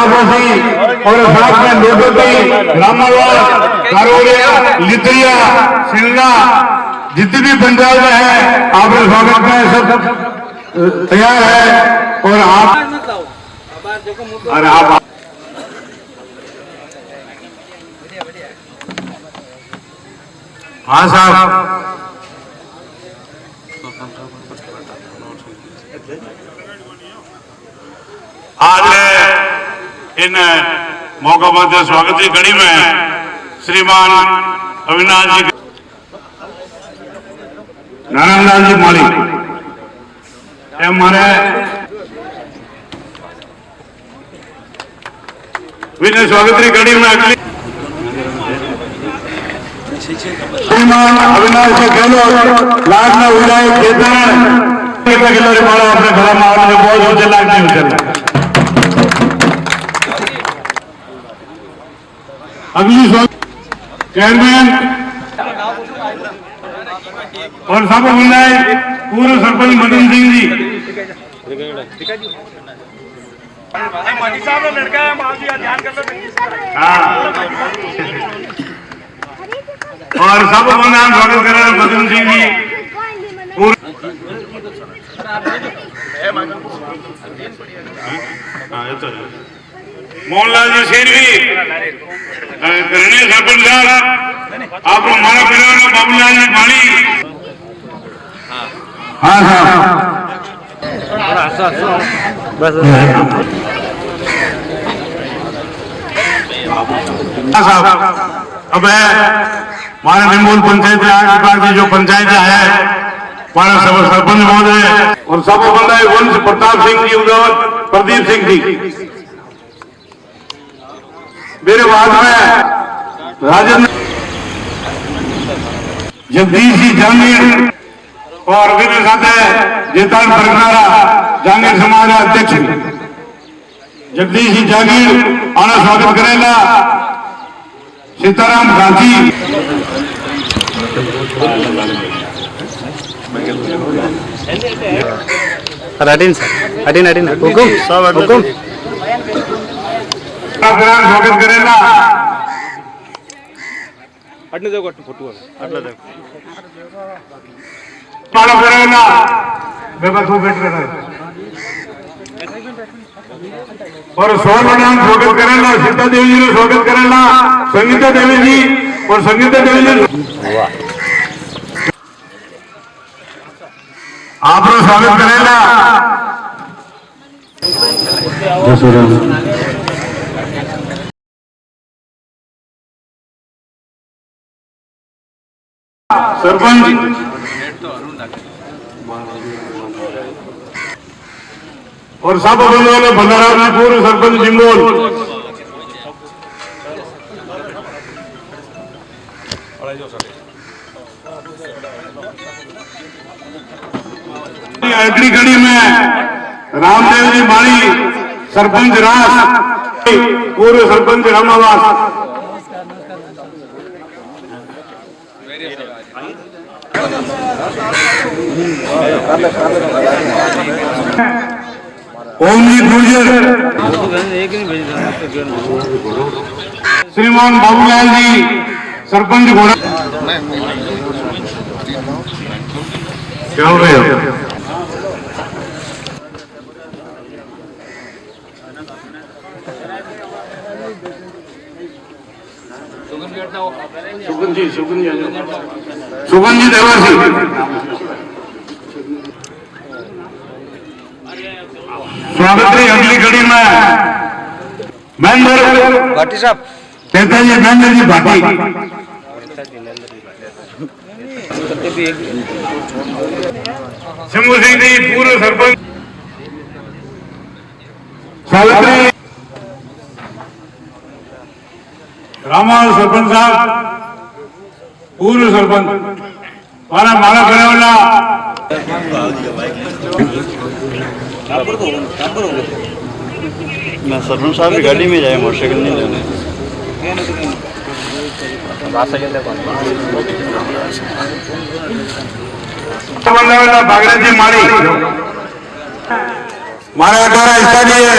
रामोसी और साथ में लोटोटी, रामावास, कारोलिया, लित्रिया, सिंगला, जितनी भी पंचायत है आपके स्वागत में सब तैयार है। और आप हाँ साहब, आज इन मौका पर स्वागत की कड़ी में श्रीमान अविनाश जी, नारायण लाल जी माली हमारे स्वागत की कड़ी में श्रीमान अविनाश जी गहलोत लाख में विधायक खेतन खिलाड़ी मारा अपने घर में आने बहुत ऊंचे लाख नहीं उछलना। अगली चेयरमैन और सब विधायक पूर्व सरपंच मदन सिंह जी, और सब नाम स्वागत कर रहे हैं मदन सिंह जी, मोहनलाल जी शेरवी, सरपंच साहब आप हमारा परिवार बाबूलाल जी माली। हाँ साहब अब है हमारे निम्बोल पंचायत की जो पंचायत है हमारा सरपंच महोदय और सब बंदा वंश प्रताप सिंह जी, उदौल प्रदीप सिंह जी, मेरे बाद में राजेंद्र जगदीश जी जहांगीर और मेरे साथ है जेतान बरगनारा जहांगीर समाज अध्यक्ष जगदीश जी जहांगीर आना स्वागत करेगा। सीताराम गांधी स्वागत करेगा। और सोलनाम स्वागत करेगा। सीता देवी जी ने स्वागत करेगा। संगीता देवी जी और संगीता देवी जी आप स्वागत करेगा। सरपंच और सब बंधुओं ने भंडारा पूर्व सरपंच जिम्बोल, अगली घड़ी में रामदेव जी माली सरपंच रास, पूर्व सरपंच रामावास, ओमजी गुर्जर, श्रीमान बाबूलाल जी सरपंच घोड़ा, क्या हो गया? सुगन जी देवासी, स्वागत है। अगली घड़ी में महेंद्र भाटी साहब, कहते हैं महेंद्र जी भाटी, शंभू सिंह जी पूर्व सरपंच, सावित्री रामाल सरपंच साहब पूर्व सरपंच, मारा करेवाला मैं सरपंच साहब की गाड़ी में जाए, मोटरसाइकिल नहीं लेने। भागीरथ जी मारी मारा 18 हिस्सा दिए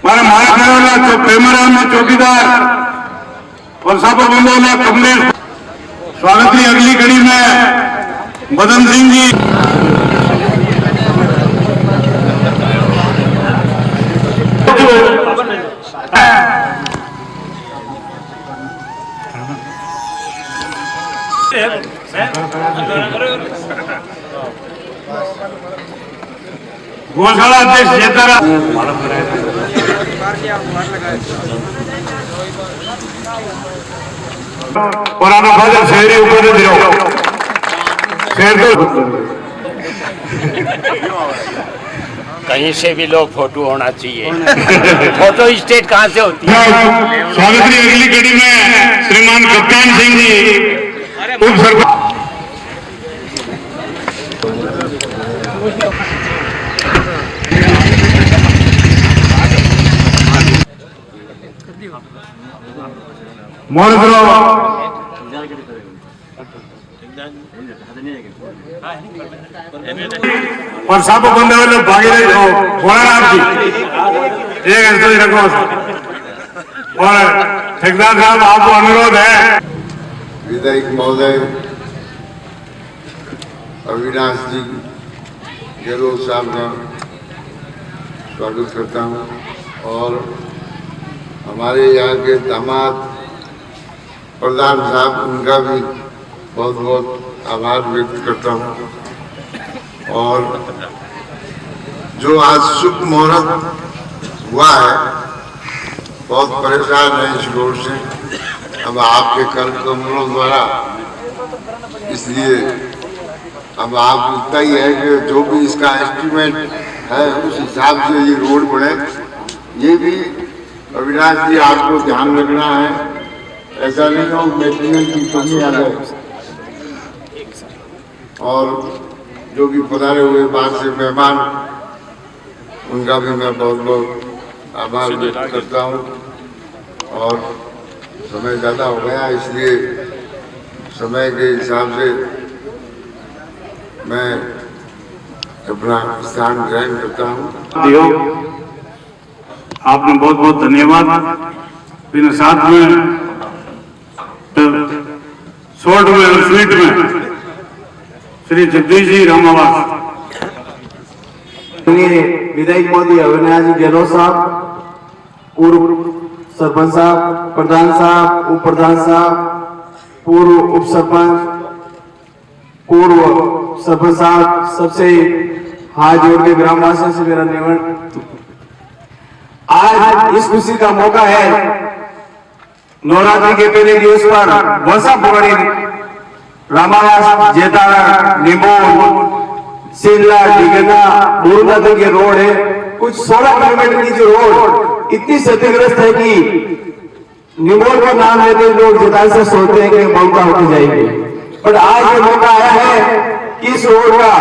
मारा मारा प्रेमराम चौकीदार और सापर बंदोला कमलेश। स्वागत है अगली कड़ी में मदन सिंह जी। गौशाला अध्यक्ष जेतारा पुराना फादर शहरी ऊपर दियो शहर तो कहीं से भी लोग फोटो होना चाहिए। फोटो स्टेट कहाँ से होती है? स्वागत है अगली कड़ी में श्रीमान कप्तान सिंह जी उप सरपंच। मोहन और सब बंदे वाले भागीदारी भोलानाथ जी एक ऐसा ही रखो। और ठेकेदार साहब आपको अनुरोध है। विधायक महोदय अविनाश जी गहलोत साहब का स्वागत करता हूँ और हमारे यहाँ के दामाद प्रधान साहब उनका भी बहुत बहुत आभार व्यक्त करता हूँ। और जो आज शुभ मुहूर्त हुआ है, बहुत परेशान है इस रोड से। अब आपके कर कमलों द्वारा, इसलिए अब आप इतना ही है कि जो भी इसका एस्टीमेट है उस हिसाब से ये रोड बने। ये भी अविनाश जी आपको ध्यान रखना है, ऐसा नहीं हो मेटेरियल की कमी आ जाए। और जो भी पधारे हुए बाहर से मेहमान, उनका भी मैं बहुत बहुत आभार व्यक्त करता हूँ। और समय ज़्यादा हो गया, इसलिए समय के हिसाब से मैं अपना स्थान ग्रहण करता हूँ। आपने बहुत बहुत धन्यवाद। फिर साथ में शॉर्ट में और स्वीट में श्री जगदीश जी रामावास। विधायक महोदय अविनाश जी गहलोत साहब, पूर्व सरपंच साहब, प्रधान साहब, उप प्रधान साहब, पूर्व उप सरपंच, पूर्व सरपंच साहब, सबसे हाथ जोड़ के ग्रामवासियों से मेरा निवेदन, आज इस खुशी का मौका है। नवरात्रि के पहले दिवस पर वर्षा पुरानी रामावास, जेतारा, निमोल, सिल्ला, डिगना, बोरुनाथन के रोड है। कुछ 16 किलोमीटर की जो रोड इतनी क्षतिग्रस्त है कि निमोल का नाम लेते लोग जेतारा से सोचते हैं कि मौका होती जाएगी। पर आज ये मौका आया है कि इस रोड का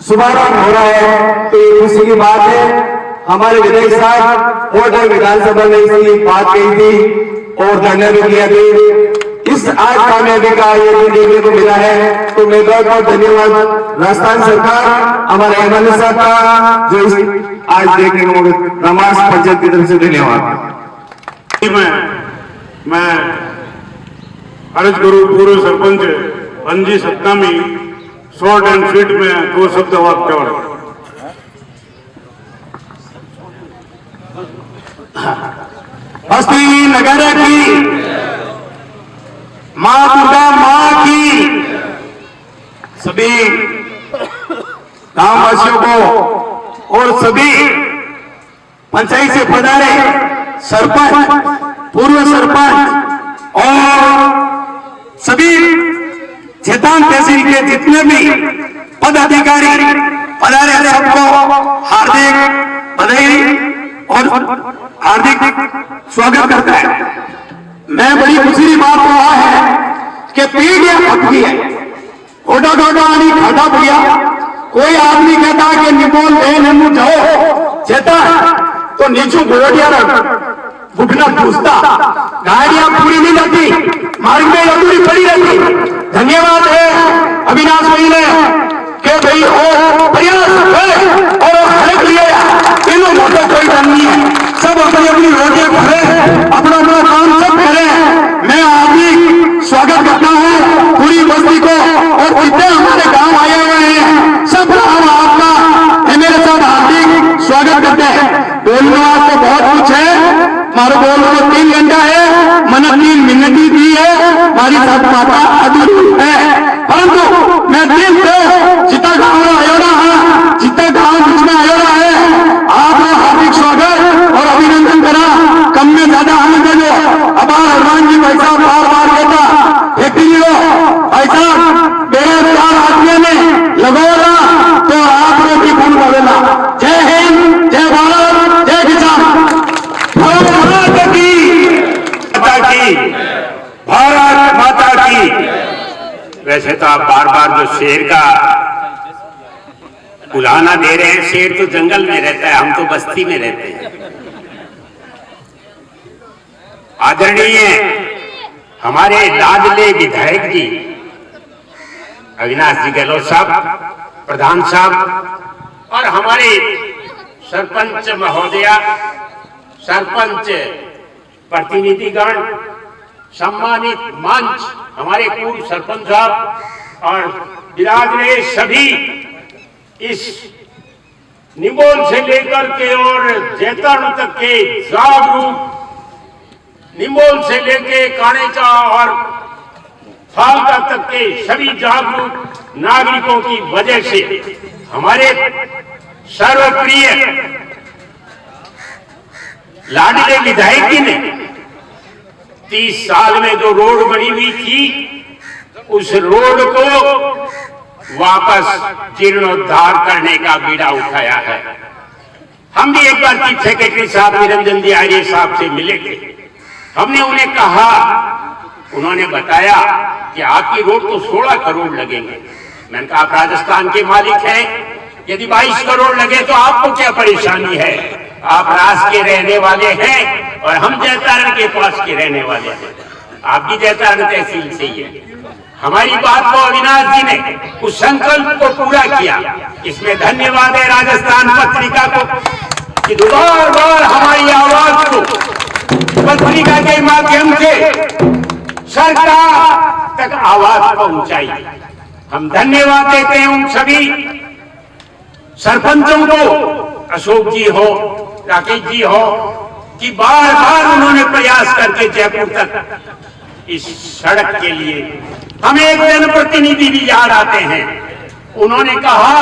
शुभारंभ हो रहा है, तो ये खुशी की बात है। हमारे विधायक साहब और विधानसभा में इसकी बात कही थी और धरना भी किया था। इस आज कामयाबी का ये दिन देखने को मिला है, तो मैं बहुत बहुत धन्यवाद राजस्थान सरकार, हमारे एमएलए साहब का, जो आज देखने को रमास पंचायत की तरफ से धन्यवाद। मैं अर्ज करूं पूर्व सरपंच अंजी सत्तामी, शॉर्ट एंड स्वीट में 2 शब्द वाक्य। बस्ती नगर की मां दुर्गा मां की सभी गांववासियों को और सभी पंचायत से पधारे सरपंच, पूर्व सरपंच और सभी जेतान तहसील के जितने भी पदाधिकारी पधारे, सबको हार्दिक बधाई और हार्दिक स्वागत करता है। मैं बड़ी खुशी की बात रहा है कि पीढ़ियां पक्की है, ओडा डोडा आनी खाटा भैया। कोई आदमी कहता कि निपोल देन जाओ चेता तो नीचू घोड़िया घुटना पूछता, गाड़ियां पूरी नहीं जाती, मार्ग में अधूरी पड़ी रहती। धन्यवाद है अविनाश भाई ने कि भाई और प्रयास है और हड़क लिया इन्हों मोटा कोई डर नहीं है, सब अपनी अपनी रोटियां भरे, अपना अपना काम सब करे। मैं आपकी स्वागत करता हूँ पूरी बस्ती को, और जितने हमारे गांव आए हुए हैं सब हम आपका मेरे साथ हार्दिक स्वागत करते हैं। बोलने वास्ते बहुत कुछ है, हमारे बोलने को 3 घंटा है, मन 3 मिनट ही दी है, हमारी सब माता अधूरी है, परंतु मैं दिल से जितना गाँव आयोड़ा है, जितना गाँव जिसमें आयोड़ा है, आपका हार्दिक स्वागत और अभिनंदन करा। कम में ज्यादा हमें दे दो। अब हनुमान जी भाई साहब बार बार कहता फेंकी हो ऐसा मेरे 4 आदमी में लगोला तो आप लोग की फोन करेला। जय हिंद, जय भारत, जय किसान। भारत माता की। वैसे तो आप बार बार जो शेर का बुलाना दे रहे हैं, शेर तो जंगल में रहता है, हम तो बस्ती में रहते हैं। आदरणीय हमारे लाडले विधायक जी अविनाश जी गहलोत साहब, प्रधान साहब और हमारे सरपंच महोदया, सरपंच प्रतिनिधिगण, सम्मानित मंच, हमारे पूर्व सरपंच साहब और विराजमान सभी, इस निमोल से लेकर के और जैतरण तक के जागरूक, निमोल से लेके कानेचा और फालका तक के सभी जागरूक नागरिकों की वजह से हमारे सर्वप्रिय लाडले विधायक जी ने 30 साल में जो रोड बनी हुई थी, उस रोड को वापस जीर्णोद्धार करने का बीड़ा उठाया है। हम भी एक बार चीफ सेक्रेटरी साहब निरंजन जी आर्य साहब से मिले थे। हमने उन्हें कहा, उन्होंने बताया कि आपकी रोड तो 16 करोड़ लगेंगे। मैंने कहा आप राजस्थान के मालिक हैं, यदि 22 करोड़ लगे तो आपको क्या परेशानी है? आप रास के रहने वाले हैं और हम जैतारण के पास के रहने वाले हैं। आप भी जैतारण तहसील से ही है। हमारी बात को अविनाश जी ने उस संकल्प को पूरा किया। इसमें धन्यवाद है राजस्थान पत्रिका को कि बार बार हमारी आवाज को पत्रिका के माध्यम से सरकार तक आवाज पहुंचाई। हम धन्यवाद देते हैं उन सभी सरपंचों को, अशोक जी हो, राकेश जी हो, कि बार बार उन्होंने प्रयास करके जयपुर तक इस सड़क के लिए हमें एक जनप्रतिनिधि भी याद आते हैं। उन्होंने कहा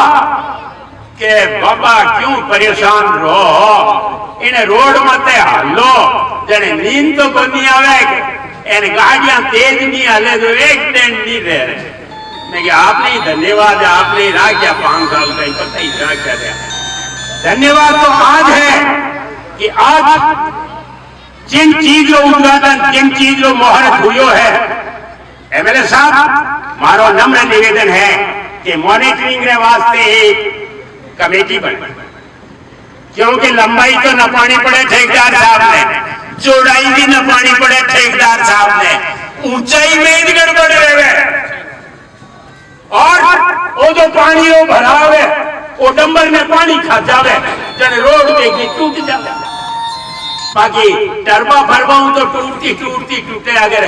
कि बाबा क्यों परेशान रहो, इन रोड मत हालो, जने नींद तो कोनी आवे, इन गाड़ियां तेज नहीं हले तो एक दिन नहीं रहे। मैं कि आपने धन्यवाद, आपने रहा क्या 5 साल का ही पता ही क्या क्या रहा। धन्यवाद तो आज है कि आज जिन चीज रो उद्घाटन, जिन चीज रो मुहूर्त हुयो है, एमएलए साहब मारो नम्र निवेदन है कि मॉनिटरिंग के वास्ते एक कमेटी बने, क्योंकि लंबाई तो न पानी पड़े ठेकेदार साहब ने, चौड़ाई भी न पानी पड़े ठेकेदार साहब ने, ऊंचाई में ही गड़बड़ रहे और वो जो पानी वो भरा हुए वो डंबर में पानी खा जावे, जन रोड देखी टूट जावे। बाकी टर्बा भरवाऊं तो टूटती टूटती टूटे, अगर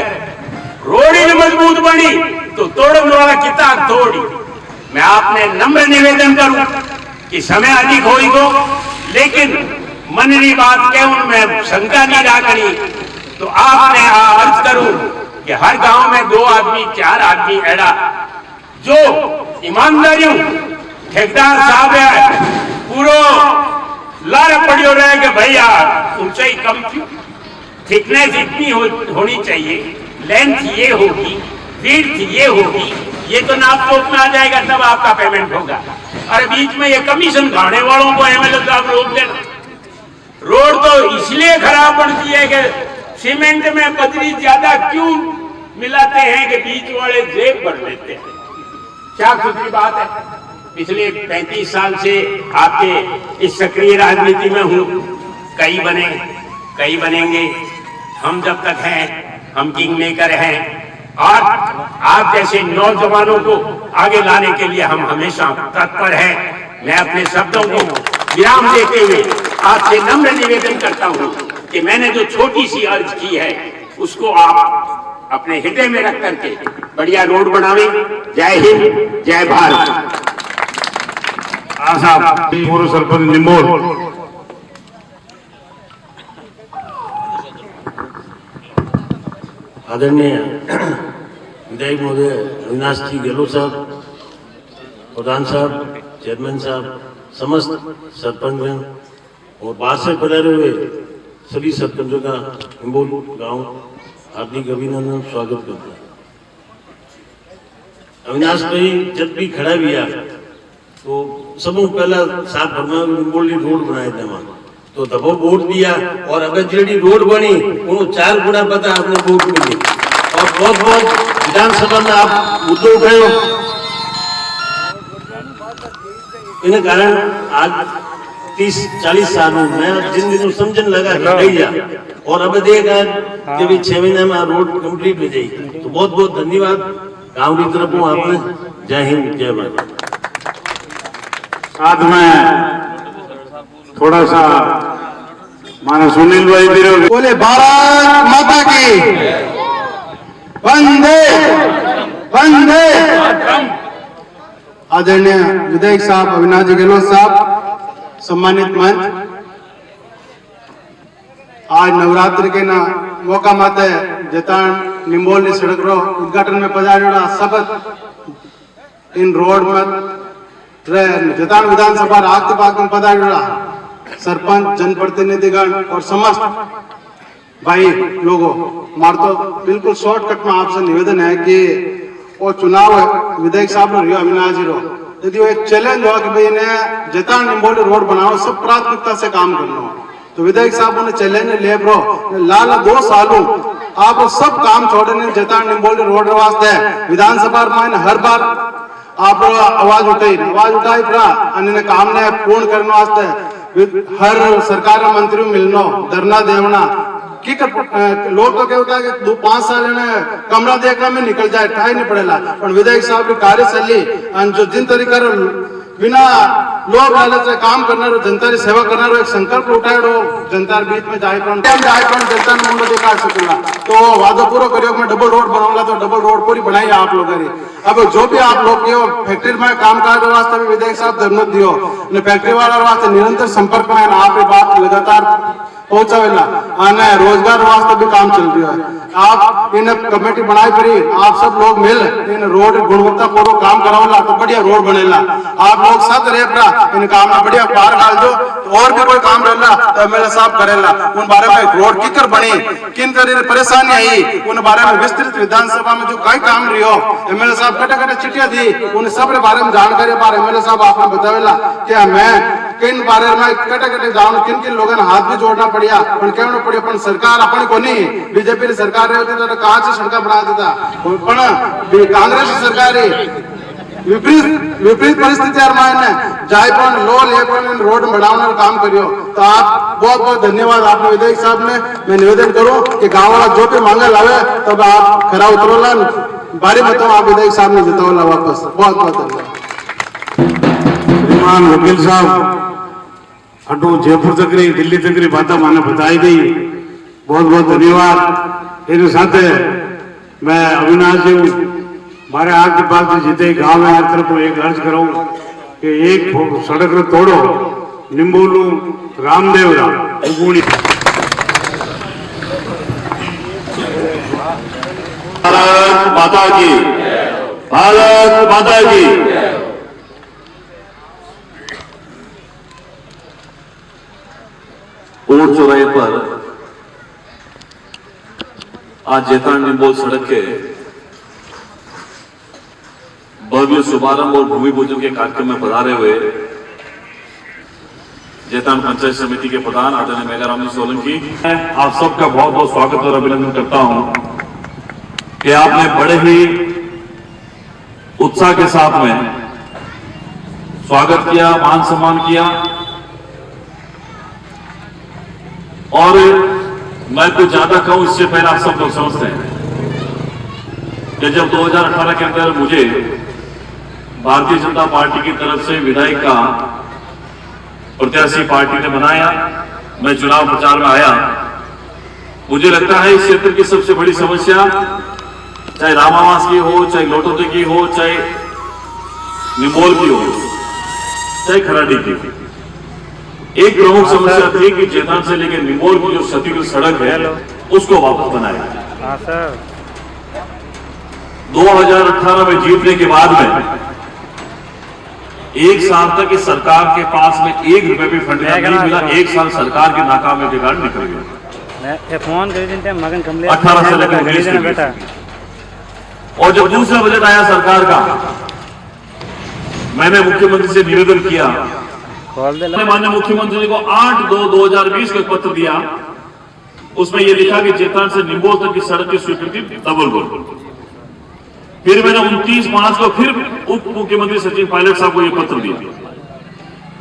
रोड ही मजबूत बनी तो तोड़ने वाला किताब तोड़ी। मैं आपने नम्र निवेदन करूं कि समय अधिक होगी, लेकिन मनरी बात के उनमें शंका नहीं रखनी, तो आपने अर्ज करूं कि हर गांव में 2 आदमी 4 आदमी ऐड़ा जो ईमानदारियों ठेकेदार साहब है पूरा लार पड़ियो रहे कि भैया ऊंचाई कम क्यों, थिकनेस इतनी होनी चाहिए, लेंथ ये होगी, विड्थ ये होगी, ये तो नाप तोप में आ जाएगा, तब आपका पेमेंट होगा। और बीच में ये कमीशन खाने वालों को एमएलए साहब रोक देना। रोड तो इसलिए खराब पड़ती है कि सीमेंट में बजरी ज्यादा क्यों मिलाते हैं कि बीच वाले जेब भर लेते हैं। क्या सुथरी बात है। पिछले 35 साल से आपके इस सक्रिय राजनीति में हूँ, कई बने, कई बनेंगे। हम जब तक हैं हम किंग मेकर हैं और आप जैसे नौजवानों को आगे लाने के लिए हम हमेशा तत्पर हैं। मैं अपने शब्दों को विराम देते हुए आपसे नम्र निवेदन करता हूं कि मैंने जो छोटी सी अर्ज की है उसको आप अपने हृदय में रख करके बढ़िया रोड बनावे। जय हिंद, जय भारत। साहब पूर्व सरपंच निम्बोल। आदरणीय विधायक महोदय अविनाश जी गहलोत साहब, प्रधान साहब, चेयरमैन साहब, समस्त सरपंचगण और बाहर से पधारे हुए सभी सरपंचों का निम्बोल गांव हार्दिक अभिनंदन स्वागत करता है। अविनाश भाई जब भी खड़ा भी आ तो सबों पहला साफ फरमा निम्बोली रोड बनाए थे वहां तो दबो वोट दिया और अगर जेडी रोड बनी उन्होंने 4 गुना पता आपने वोट मिली और बहुत बहुत विधानसभा में आप मुद्दे उठाए इन कारण आज 30-40 सालों में जिन दिनों समझन लगा गया और अब देखा कि भी 6 महीने में रोड कंप्लीट हो जाएगी तो बहुत बहुत धन्यवाद गांव की तरफ हूँ आपने। जय हिंद, जय भारत। साथ में थोड़ा सा मानो सुनील भाई भी बोले भारत माता की वंदे वंदे। आदरणीय विधायक साहब अविनाश जी गहलोत साहब, सम्मानित मंच, आज नवरात्रि के ना मौका माते जतान निम्बोली सड़क रो उद्घाटन में पधारेड़ा सबक इन रोड में जतान विधानसभा आगते पाक में पधारेड़ा सरपंच, जनप्रतिनिधिगण और समस्त भाई लोगों, मार तो बिल्कुल शॉर्टकट में आपसे निवेदन है कि वो चुनाव विधायक साहब ने रियो अविनाश जी रो यदि वो एक चैलेंज हुआ कि भाई इन्हें जतान निम्बोली रोड बनाओ, सब प्राथमिकता से काम करना हो तो विधायक साहब ने चैलेंज ले ब्रो लाल 2 सालों आप सब काम छोड़ने जतान निम्बोली रोड वास्ते विधानसभा में हर बार आप आवाज उठाई अन्य काम ने पूर्ण करने वास्ते हर सरकार मंत्री मिलनो धरना देवना की लोग तो क्या होता है कि 2-5 साल इन्हें कमरा देखना में निकल जाए टाइम नहीं पड़ेगा पर विधायक साहब की कार्यशैली जो जिन तरीका बिना लोग लालच से काम करना जनता की सेवा करना एक संकल्प उठाए जनता बीच में जाए जनता ने मुंडो दिखा सकूंगा तो वादा पूरा करियो मैं डबल रोड बनाऊंगा तो डबल रोड पूरी बनाई आप लोगों ने। अब जो भी आप लोग के फैक्ट्री में काम काज वास्ते भी विधायक साहब धन्यवाद दियो फैक्ट्री वाला वास्ते निरंतर संपर्क में आप बात लगातार पहुंचावेला आने रोजगार वास्ते भी काम चल रहा है। आप इन कमेटी बनाई पड़ी आप सब लोग मिल इन रोड गुणवत्ता पूर्वक काम करावला तो बढ़िया रोड बनेला। आप लोग साथ रह इन काम में बढ़िया पार डाल दो तो और भी कोई काम रहला तो एमएलए साहब करेला उन बारे में रोड किकर बनी किन तरह परेशानी आई उन बारे में विस्तृत विधानसभा में जो कई काम रही हो एमएलए साहब कटे चिट्ठियां दी उन सब बारे में जानकारी बार एमएलए साहब आपने बतावेला क्या मैं किन बारे में कटे जाऊं किन किन लोगों ने हाथ भी जोड़ना पड़िया पण कहना पड़िया पण सरकार अपनी को नहीं बीजेपी की सरकार रही होती तो कहां से सड़क बना देता पण कांग्रेस की सरकार विपरीत परिस्थिति जाए लो ले रोड बढ़ाने काम करियो तो आप बहुत बहुत धन्यवाद आपने विधायक साहब ने। मैं निवेदन करूं कि गांव वाला जो भी मांगे लावे तब आप खरा उतरोला बारी मतों आप विधायक साहब ने जितावला वापस। बहुत बहुत धन्यवाद। श्रीमान वकील साहब अटू जयपुर तक दिल्ली तक बात मैंने बताई गई बहुत बहुत धन्यवाद। इन साथ मैं अविनाश जी मारे आग के पास जीते गांव में हर तरफ एक अर्ज करूं कि एक सड़क तोड़ो निम्बोलू रामदेव भारत माता की, भारत माता की। कोट चौराहे पर आज जैतान निम्बोल सड़क के भव्य शुभारंभ और भूमि पूजन के कार्यक्रम में पधारे हुए जैतान पंचायत समिति के प्रधान आदरणीय मेघाराम जी सोलंकी, आप सबका बहुत बहुत स्वागत और अभिनंदन करता हूं कि आपने बड़े ही उत्साह के साथ में स्वागत किया, मान सम्मान किया और मैं कुछ ज्यादा कहूं इससे पहले आप सब लोग समझते हैं कि जब 2018 के अंदर मुझे भारतीय जनता पार्टी की तरफ से विधायक का प्रत्याशी पार्टी ने बनाया, मैं चुनाव प्रचार में आया। मुझे लगता है इस क्षेत्र की सबसे बड़ी समस्या चाहे रामावास की हो, चाहे लोटोते की हो, चाहे निमोल की हो, चाहे खराडी की हो, एक प्रमुख समस्या थी कि जेतान से लेकर निमोल की जो क्षतिग्रस्त सड़क है उसको वापस बनाया। 2018 में जीतने के बाद में एक साल तक इस सरकार के पास में 1 रुपए भी फंड नहीं मिला। एक साल सरकार के नाकामी के कारण निकल गया। फोन मगन 18 से लेकर 19 के बीच। और जब दूसरा बजट आया सरकार का, मैंने मुख्यमंत्री से निवेदन किया, माननीय मुख्यमंत्री को 8/2/2020 को पत्र दिया। उसमें यह लिखा कि जेतान से निम्बोल तक की सड़क की स्वीकृति डबल बोल। फिर मैंने 29 मार्च को फिर उप मुख्यमंत्री सचिन पायलट साहब को यह पत्र दिया।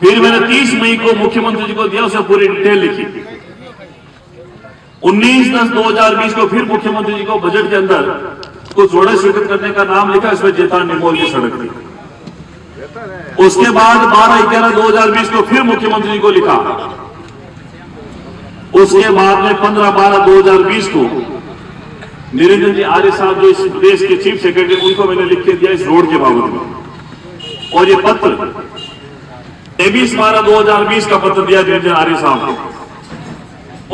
फिर मैंने 30 मई को मुख्यमंत्री जी को दिया, उसमें पूरी डिटेल लिखी। 19/10/2020 को फिर मुख्यमंत्री जी को बजट के अंदर कुछ जोड़े स्वीकृत करने का नाम लिखा, इसमें जेतान निमोल की सड़क थी। उसके बाद 12/11/2020 को फिर मुख्यमंत्री जी को लिखा। उसके बाद में 15/12/2020 को निरंजन जी आर्य साहब जो इस प्रदेश के चीफ सेक्रेटरी, उनको मैंने लिख के दिया इस रोड के बाबत में। और ये पत्र 23/12/2020 का पत्र दिया निरंजन आर्य साहब को।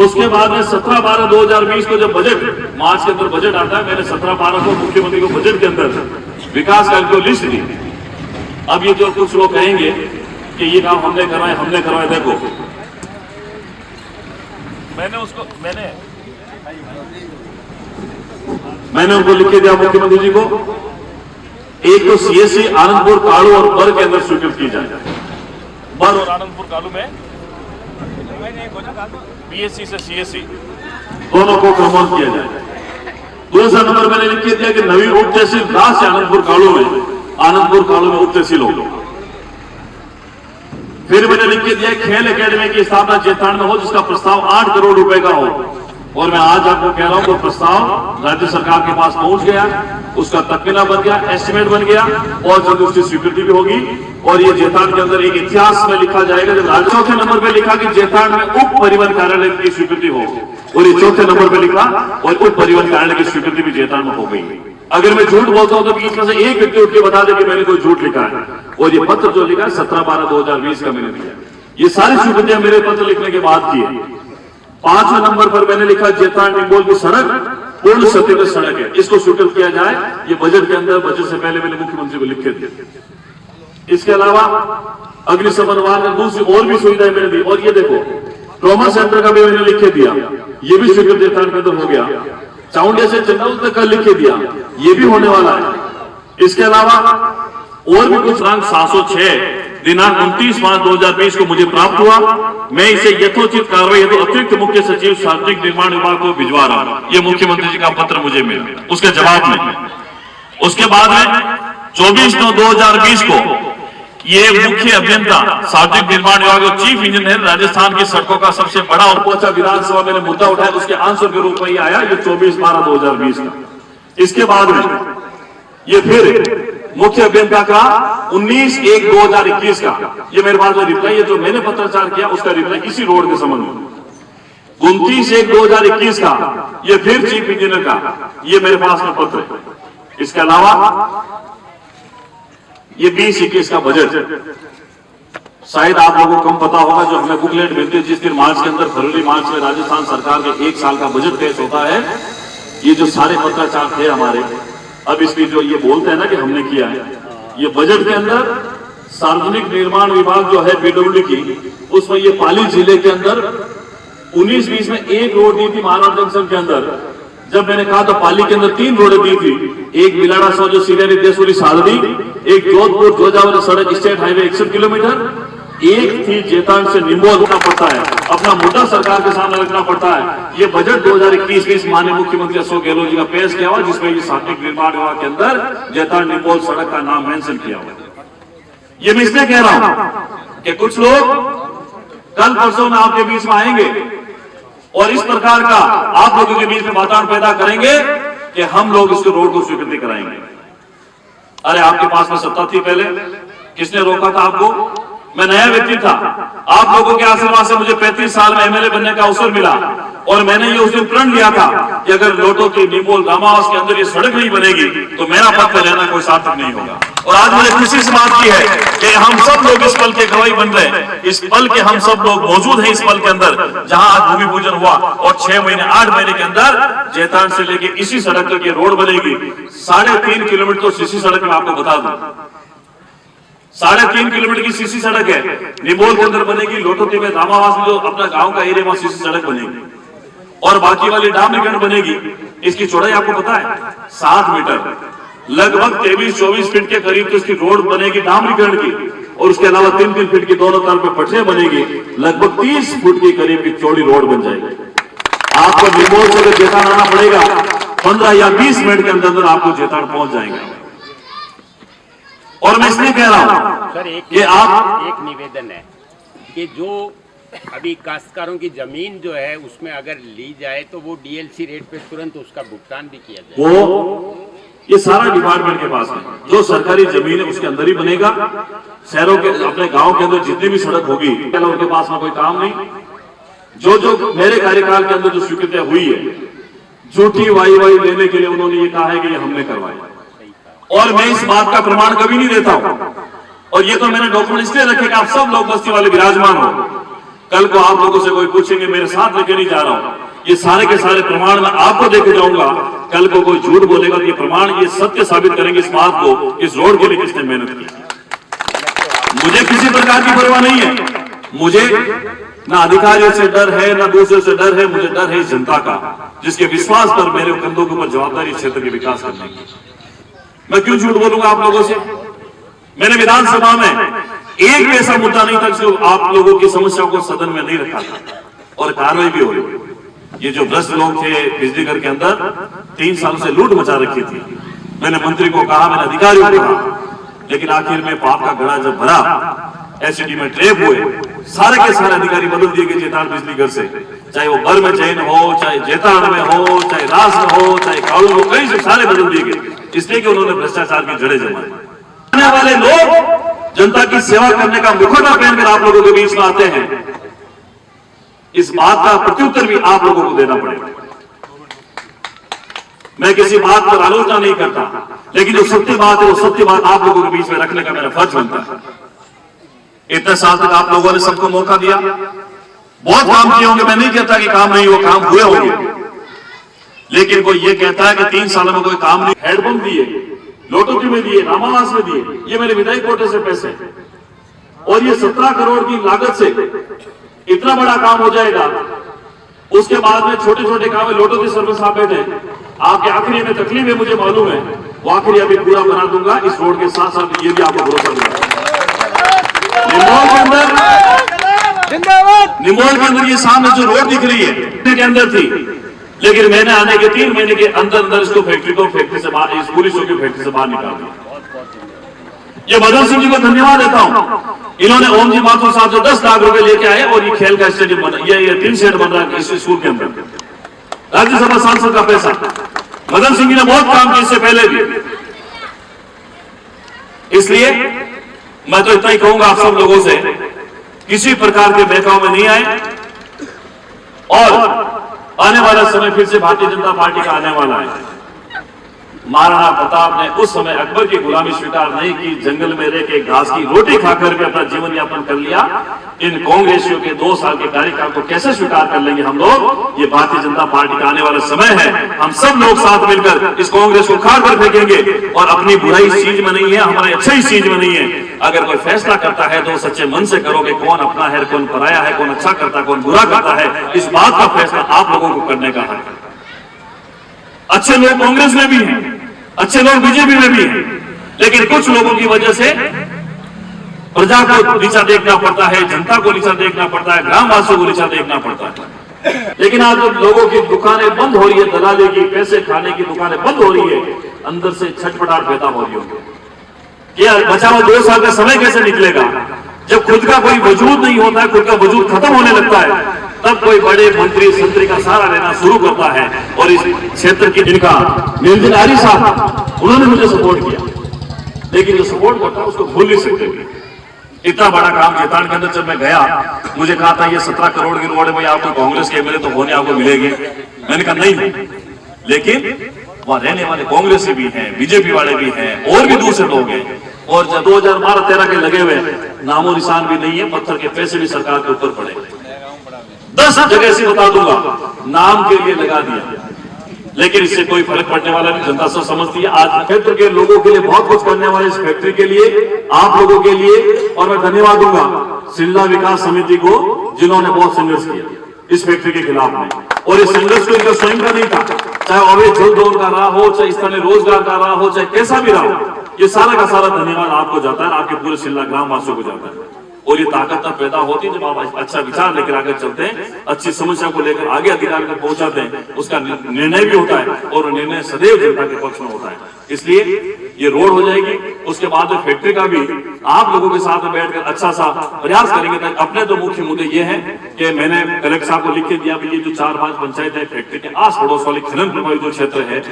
उसके बाद में 17/12/2020 को जब बजट मार्च के अंदर बजट आता है, मैंने 17/12 को मुख्यमंत्री को बजट के अंदर विकास कार्य को लिस्ट दी। अब ये जो कुछ लोग कहेंगे कि ये काम हमने करवाया, देखो मैंने उनको लिख के दिया मुख्यमंत्री जी को। एक तो सीएससी आनंदपुर कालू और बर के अंदर स्वीकृत की जाए। बर और आनंदपुर कालू में बीएससी से सीएससी दोनों को क्रमबद्ध किया जाए। दूसरा नंबर मैंने लिख के दिया कि नवी उप तहसील दास से आनंदपुर कालू में उप तहसील होगी। फिर मैंने लिख के दिया खेल एकेडमी की स्थापना जेतान में हो, जिसका प्रस्ताव 8 करोड़ रुपए का हो। और मैं आज आपको कह रहा हूं वो प्रस्ताव राज्य सरकार के पास पहुंच गया, उसका तकमीना बन गया, एस्टिमेट बन गया और जल्द उसकी स्वीकृति भी होगी। और ये जेतान के अंदर एक इतिहास में लिखा जाएगा। जब राज्य चौथे नंबर पे लिखा कि जेतान में उप परिवहन कार्यालय की स्वीकृति हो, और ये चौथे नंबर पे लिखा और उप परिवहन कार्यालय की स्वीकृति भी जेतान में हो गई। अगर मैं झूठ बोलता हूं तो बीच में से एक व्यक्ति उठ के बता दे कि मैंने कोई झूठ लिखा है। और ये पत्र जो लिखा है 17/12/2020 का मैंने दिया। ये सारी स्वीकृतियां मेरे पत्र लिखने के बाद की है। 5वें नंबर पर मैंने लिखा जेतान निम्बोल की सड़क पूर्ण क्षतिग्रस्त सड़क है, इसको स्वीकृत किया जाए। ये बजट के अंदर, बजट से पहले मैंने मुख्यमंत्री को लिख के दिया। इसके अलावा अग्निशमन वाहन में दूसरी और भी सुविधाएं मैंने दी। और ये देखो ट्रॉमा सेंटर का भी मैंने लिख के दिया, ये भी स्वीकृत जेतान के अंदर हो गया। चाउंडिया से चंडौल तक का लिख के दिया, ये भी होने वाला है। इसके अलावा और भी कुछ रंग 706 दिनांक 29 मार्च 2020 को मुझे प्राप्त हुआ। मैं इसे यथोचित कार्रवाई हेतु अतिरिक्त मुख्य सचिव सार्वजनिक निर्माण विभाग को भिजवा रहा हूं। ये मुख्यमंत्री जी का पत्र मुझे मिला, उसके जवाब में। उसके बाद में 24/9/2020 को ये मुख्य अभियंता सार्वजनिक निर्माण विभाग और चीफ इंजीनियर राजस्थान की सड़कों का सबसे बड़ा उपभोक्ता विधानसभा मैंने मुद्दा उठाया, उसके आंसर के रूप में ये आया, ये 24/12/2020 का। इसके बाद में ये फिर मुख्य अभियंता का 19/1/2021 का, ये मेरे पास में रिप्लाई है जो मैंने पत्राचार किया, उसका रिप्लाई इसी रोड के संबंध में। 29/1/2021 का ये फिर चीफ इंजीनियर का, ये मेरे पास में पत्र है। इसके अलावा ये 2021 का बजट, शायद आप लोगों को कम पता होगा, जो हमें बुकलेट मिलती है जिस दिन मार्च के अंदर, फरवरी मार्च में राजस्थान सरकार के 1 साल का बजट पेश होता है। ये जो सारे पत्राचार थे हमारे, अब इसमें जो ये बोलते हैं ना कि हमने किया है, ये बजट के अंदर सार्वजनिक निर्माण विभाग जो है पीडब्ल्यूडी की, उसमें ये पाली जिले के अंदर 19-20 में एक रोड दी थी महाराज जंक्शन के अंदर। जब मैंने कहा तो पाली के अंदर 3 रोडें दी थी, एक बिलाड़ा सो जो सीधे देसूरी सारदी, एक जोधपुर जोजावल सड़क स्टेट हाईवे 61 किलोमीटर, एक थी जेतान से निम्बोल रखना पड़ता है, अपना मुद्दा सरकार के सामने रखना पड़ता है। ये बजट 2021-20 माननीय मुख्यमंत्री अशोक गहलोत जी का पेश किया हुआ, जिसमें ये सार्वजनिक निर्माण विभाग के अंदर जेतान निम्बोल सड़क का नाम मेंशन किया हुआ। ये मैं इसलिए कह रहा हूं कि कुछ लोग कल परसों में आपके बीच में आएंगे और इस प्रकार का आप लोगों के बीच में वातावरण पैदा करेंगे कि हम लोग इसके रोड को स्वीकृति कराएंगे। अरे आपके पास में सत्ता थी पहले, किसने रोका था आपको? मैं नया व्यक्ति था, आप लोगों के आशीर्वाद से मुझे 35 साल में एमएलए बनने का अवसर मिला और मैंने ये उस दिन प्रण लिया था कि अगर लोटो की निमोल रामावास के अंदर ये सड़क नहीं बनेगी तो मेरा पद पर रहना कोई सार्थक नहीं होगा। और आज मुझे खुशी इस बात की है कि हम सब लोग इस पल के गवाही बन रहे हैं, इस पल के हम सब लोग मौजूद हैं इस पल के अंदर जहां आज भूमि पूजन हुआ और 6 महीने 8 महीने के अंदर जैतान से लेके इसी सड़क तक ये रोड बनेगी। 3.5 किलोमीटर तो सीसी सड़क में आपको बता दूं, 3.5 किलोमीटर की सीसी सड़क है। निमोल के अंदर बनेगी, लोटोती में रामावास में जो अपना गांव का एरिया में सीसी सड़क बनेगी और बाकी वाली डामरीकरण बनेगी। इसकी चौड़ाई आपको पता है 7 मीटर, लगभग 23-24 फीट के करीब तो इसकी रोड बनेगी डामरीकरण की और उसके अलावा 3-3 फीट की दोनों तरफ पे पटरियां बनेगी, लगभग 30 फुट के करीब की चौड़ी रोड बन जाएगी। आपको निमोल से अगर जैतान आना पड़ेगा 15 या 20 मिनट के अंदर आपको जैतान पहुंच जाएंगे। और मैं इसलिए कह रहा हूं सर कि आप एक निवेदन है कि जो अभी काश्तकारों की जमीन जो है उसमें अगर ली जाए तो वो डीएलसी रेट पे तुरंत उसका भुगतान भी किया जाए। वो ये सारा डिपार्टमेंट के पास है, जो सरकारी जमीन है उसके अंदर ही बनेगा। शहरों के अपने गांव के अंदर जितनी भी सड़क होगी उनके पास में कोई काम नहीं। जो मेरे कार्यकाल के अंदर जो स्वीकृतियां हुई है, झूठी वाई लेने के लिए उन्होंने ये कहा है कि ये हमने करवाया और मैं इस बात का प्रमाण कभी नहीं देता हूं। और ये तो मैंने डॉक्यूमेंट इसलिए रखे कि आप सब लोग बस्ती वाले विराजमान हो, कल को आप लोगों से कोई पूछेंगे मेरे साथ लेके नहीं जा रहा हूं, ये सारे के सारे प्रमाण मैं आपको देके जाऊंगा। कल को कोई झूठ बोलेगा तो ये प्रमाण ये सत्य साबित करेंगे इस बात को, इस रोड के लिए किसने मेहनत की। मुझे किसी प्रकार की परवाह नहीं है, मुझे ना अधिकारियों से डर है ना दूसरे से डर है, मुझे डर है इस जनता का जिसके विश्वास पर मेरे कंधों के ऊपर जवाबदारी क्षेत्र के विकास करने की। मैं क्यों झूठ बोलूंगा आप लोगों से? मैंने विधानसभा में एक भी ऐसा मुद्दा नहीं था जो आप लोगों की समस्याओं को सदन में नहीं रखा था और कार्रवाई भी हो रही। ये जो भ्रष्ट लोग थे बिजली घर के अंदर 3 साल से लूट मचा रखी थी, मैंने मंत्री को कहा, मैंने अधिकारियों को कहा, लेकिन आखिर में पाप का घड़ा जब भरा, एससीडी में ट्रेप हुए, सारे के सारे अधिकारी बदल दिए गए जैतान बिजली घर से, चाहे वो बर में जैन हो, चाहे जैतान में हो, चाहे रास में हो, चाहे कालू हो, कहीं से सारे बदल दिए गए, इसलिए कि उन्होंने भ्रष्टाचार की जड़ें जमाई। आने वाले लोग जनता की सेवा करने का मुखौटा पहनकर आप लोगों के बीच में आते हैं, इस बात का प्रत्युत्तर भी आप लोगों को देना पड़ेगा। मैं किसी बात पर आलोचना नहीं करता, लेकिन जो सत्य बात है वो सत्य बात आप लोगों के बीच में रखने का मेरा फर्ज बनता है। इतने साल तक आप लोगों ने सबको मौका दिया, बहुत काम किए होंगे, मैं नहीं कहता कि काम नहीं हुआ, काम हुए होंगे, लेकिन कोई ये कहता है कि 3 सालों में कोई काम नहीं। हेडपंप दिए, लोटोटी में दिए, रामावास में दिए, ये मेरे विधायक कोटे से पैसे, और ये 17 करोड़ की लागत से इतना बड़ा काम हो जाएगा। उसके बाद में छोटे छोटे काम है, लोटोटी सर्विस आप बैठे, आपके आखिरी में तकलीफ है मुझे मालूम है, वो आखिरी अभी पूरा बना दूंगा इस रोड के साथ साथ, ये भी आपको भरोसा दूंगा। निमोल के अंदर ये सामने जो रोड दिख रही है के अंदर थी, लेकिन मैंने आने के 3 महीने के अंदर इसको फैक्ट्री से बाहर, इस पुलिस की फैक्ट्री से बाहर निकाल दिया। ये मदन सिंह जी को धन्यवाद देता हूं, इन्होंने ओम जी माथुर साहब से 10 लाख रुपए लेके आए और ये खेल का स्टेडियम बना, ये 3 शेड बन रहा है इस स्कूल के अंदर, राज्यसभा सांसद का पैसा। मदन सिंह जी ने बहुत काम किया इससे पहले भी, इसलिए मैं तो इतना ही कहूंगा आप सब लोगों से, किसी प्रकार के बहकाव में नहीं आए, और आने वाला समय फिर से भारतीय जनता पार्टी का आने वाला है। महाराणा प्रताप ने उस समय अकबर की गुलामी स्वीकार नहीं की, जंगल में रह के घास की रोटी खाकर के अपना जीवन यापन कर लिया। इन कांग्रेसियों के 2 साल के कार्यकाल को कैसे स्वीकार कर लेंगे हम लोग? ये भारतीय जनता पार्टी का आने वाला समय है, हम सब लोग साथ मिलकर इस कांग्रेस को उखाड़ कर फेंकेंगे, और अपनी बुराई इस चीज में नहीं है, हमारे अच्छाई इस चीज में नहीं है। अगर कोई फैसला करता है तो सच्चे मन से करो कि कौन अपना है, कौन पराया है, कौन अच्छा करता है, कौन बुरा करता है, इस बात का फैसला आप लोगों को करने का है। अच्छे लोग कांग्रेस में भी हैं, अच्छे लोग बीजेपी में भी हैं, लेकिन कुछ लोगों की वजह से प्रजा को नीचा देखना पड़ता है, जनता को नीचा देखना पड़ता है, ग्रामवासियों को नीचा देखना पड़ता है। लेकिन आज जब लोगों की दुकानें बंद हो रही है, दलाली की, पैसे खाने की दुकानें बंद हो रही है, अंदर से छटपटाहट पैदा हो रही होगी कि यार बचा हुआ 2 साल का समय कैसे निकलेगा। जब खुद का कोई वजूद नहीं होता है, खुद का वजूद खत्म होने लगता है, तब कोई बड़े मंत्री संतरी का सहारा लेना शुरू करता है। और इस क्षेत्र की जिनका नीलजिनारी साहब, उन्होंने मुझे सपोर्ट किया, लेकिन जो सपोर्ट करता है उसको भूल नहीं सकते। इतना बड़ा काम जेतान के अंदर जब मैं गया, मुझे कहा था ये 17 करोड़ की रोड है भाई, आपको कांग्रेस के एमएलए तो होने आपको मिलेगी। मैंने कहा नहीं, लेकिन वहां रहने वाले कांग्रेस भी हैं, बीजेपी वाले भी हैं, और भी दूसरे लोग हैं। और जब 2012-13 के लगे हुए नामो निशान भी नहीं है, पत्थर के पैसे भी सरकार के ऊपर पड़े। 10 जगह से बता दूंगा, नाम के लिए लगा दिया, लेकिन इससे कोई फर्क पड़ने वाला नहीं। जनता सब समझती है। आज क्षेत्र के लोगों के लिए बहुत कुछ करने वाले इस फैक्ट्री के लिए, आप लोगों के लिए, और मैं धन्यवाद दूंगा सिल्ला विकास समिति को, जिन्होंने बहुत संघर्ष किया इस फैक्ट्री के खिलाफ में। और इस संघर्ष को इनका स्वयं का नहीं था, चाहे अवैध जल दोहन का रहा हो, चाहे स्थानीय रोजगार का रहा हो, चाहे कैसा भी रहा हो, ये सारा का सारा धन्यवाद आपको जाता है, आपके पूरे सिल्ला ग्राम वासियों को जाता है। और ये ताकत तब पैदा होती है जब आप अच्छा विचार लेकर आगे चलते हैं, अच्छी समस्या को लेकर आगे अधिकारी तक पहुंचाते हैं, उसका निर्णय भी होता है, और निर्णय सदैव जनता के पक्ष में होता है। इसलिए ये रोड हो जाएगी, उसके बाद फैक्ट्री का भी आप लोगों के साथ में बैठकर अच्छा सा प्रयास करेंगे। अपने तो मुख्य मुद्दे ये हैं कि मैंने कलेक्टर साहब को लिख के दिया, ये जो 4-5 पंचायत है फैक्ट्री के आस पड़ोस वाले खनन प्रभावित जो क्षेत्र है,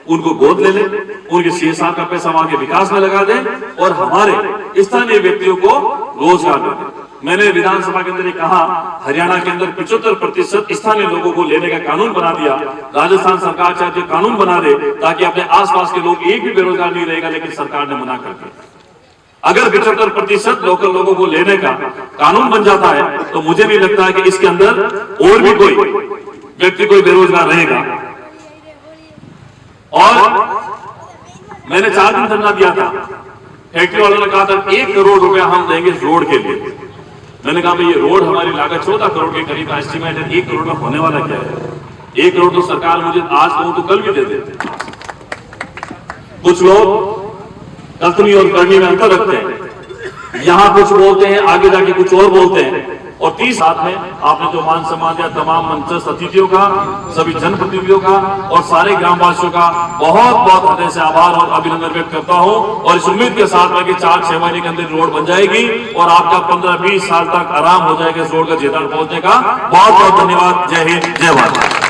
उनको गोद ले लें, उनके CSR का पैसा वहां के विकास में लगा दें, और हमारे स्थानीय व्यक्तियों को रोजगार दें। मैंने विधानसभा के अंदर कहा, हरियाणा के अंदर 75% स्थानीय लोगों को लेने का कानून बना दिया। राजस्थान सरकार चाहती है कानून बना दे ताकि अपने आसपास के लोग एक भी बेरोजगार नहीं रहेगा, लेकिन सरकार ने मना कर दिया। अगर 75% लोकल लोगों को लेने का कानून बन जाता है, तो मुझे नहीं लगता है कि इसके अंदर और भी कोई व्यक्ति कोई बेरोजगार रहेगा। और मैंने 4 दिन धरना दिया था, फैक्ट्री वालों ने कहा था 1 करोड़ रुपया हम देंगे रोड के लिए। मैंने कहा भाई ये रोड हमारी लागत 14 करोड़ के करीब का एस्टीमेट है, 1 करोड़ में होने वाला क्या है? 1 करोड़ तो सरकार मुझे आज कहूं तो कल भी दे देते। कुछ लोग कथनी और करनी में अंतर रखते हैं, यहां कुछ बोलते हैं, आगे जाके कुछ और बोलते हैं। और 30 साथ में आपने जो मान सम्मान दिया तमाम मंचस्थ अतिथियों का, सभी जनप्रतिनिधियों का और सारे ग्रामवासियों का बहुत बहुत हृदय से आभार और अभिनंदन व्यक्त करता हूं। और इस उम्मीद के साथ में कि 4-6 महीने के अंदर रोड बन जाएगी और आपका 15-20 साल तक आराम हो जाएगा इस रोड का जेतान पहुंचने का। बहुत बहुत धन्यवाद। जय हिंद, जय भारत।